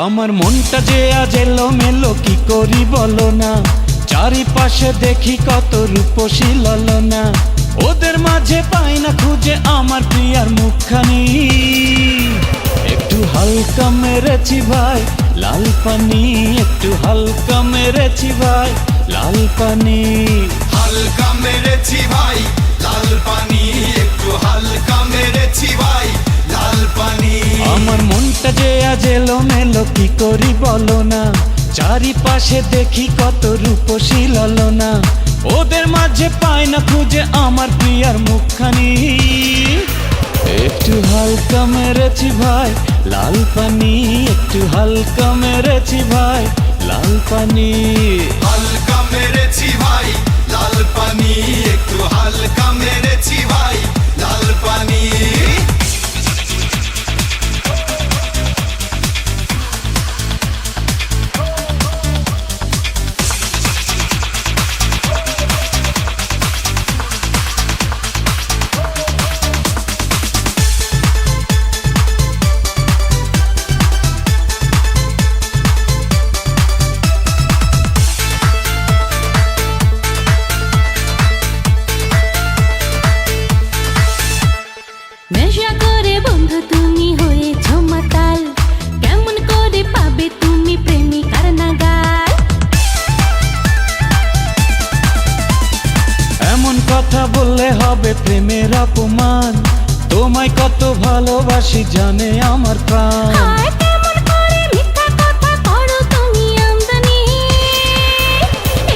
আমার মনটা যে আজ এলোমেলো কি করি বলো না, চারিপাশে দেখি কত রূপসী ললনা, ওদের মাঝে পাই না খুঁজে আমার প্রিয়ার মুখখানি। একটু হালকা মেরেছি ভাই লাল পানি, একটু হালকা মেরেছি ভাই লাল পানি। হালকা মেরেছি ভাই লাল পানি, একটু হালকা মেরেছি ভাই লাল পানি। আমার মনটা যে আজ এলোমেলো কি করি বলো না, চারিপাশে দেখি কত রূপসী ললনা, ওদের মাঝে পাই না খুঁজে আমার প্রিয়ার মুখখানি। একটু হালকা মেরেছি ভাই লাল পানি, একটু হালকা মেরেছি ভাই লাল পানি। হালকা মেরেছি ভাই লাল পানি, একটু হালকা মেরেছি ভাই লাল পানি। নেশা করে বন্ধু তুমি হয়েছো মাতাল, কেমন করে পাবে তুমি প্রেমিকার নাগাল। এমন কথা বললে হবে প্রেমের অপমান, তোমায় কত ভালোবাসি জানে আমার প্রাণ। হায় কেমন করে মিথ্যা কথা করো তুমি আমদানি,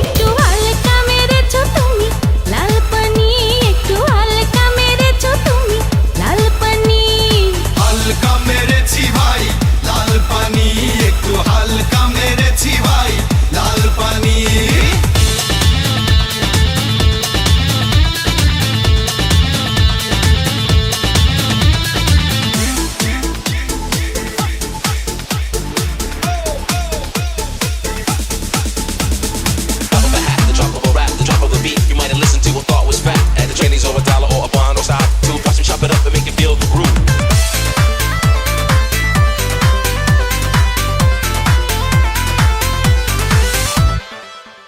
একটু হালকা মেরেছো তুমি লাল পানি, একটু হালকা মেরেছো তুমি লাল পানি। হালকা মেরেছি ভাই লাল পানি, একটু হালকা মেরেছি ভাই লাল পানি। The drop of a rap, the drop of a beat. You might have listened to and thought was fact. At the Chinese or a dollar or a bond or side. Two plus and chop it up and make it feel the groove.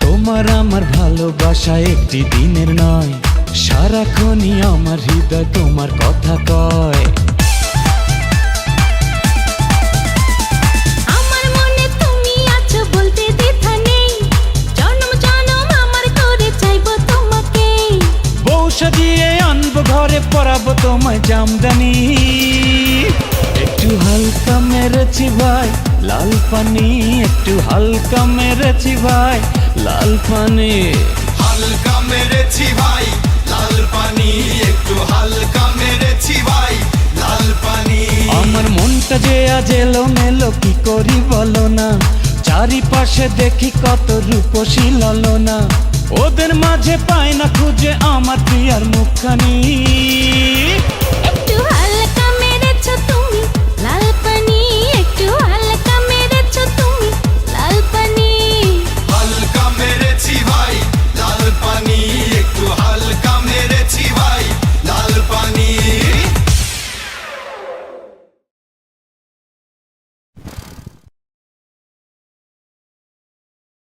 তোমার আমার ভালোবাসা একটি দিনের নয়, সারাক্ষণই আমার হৃদয় তোমার কথা কয়। আমার মনে তুমি আছো বলতে দ্বিধা নেই, জনম জনম আমার করে চাইবো তোমাকে। বউ সাজিয়ে আনবো ঘরে পরাবো তোমায় জামদানি। একটু হালকা মেরেছি ভাই লাল পানি, একটু হালকা মেরেছি ভাই লাল পানি। হালকা মেরেছি ভাই লাল পানি, একটু হালকা মেরেছি ভাই লাল পানি। আমার মনটা যে আজ এলোমেলো কি করি বলো না, চারিপাশে দেখি কত রূপসী ললনা, ওদের মাঝে পাই না খুঁজে আমার প্রিয়ার মুখখানি।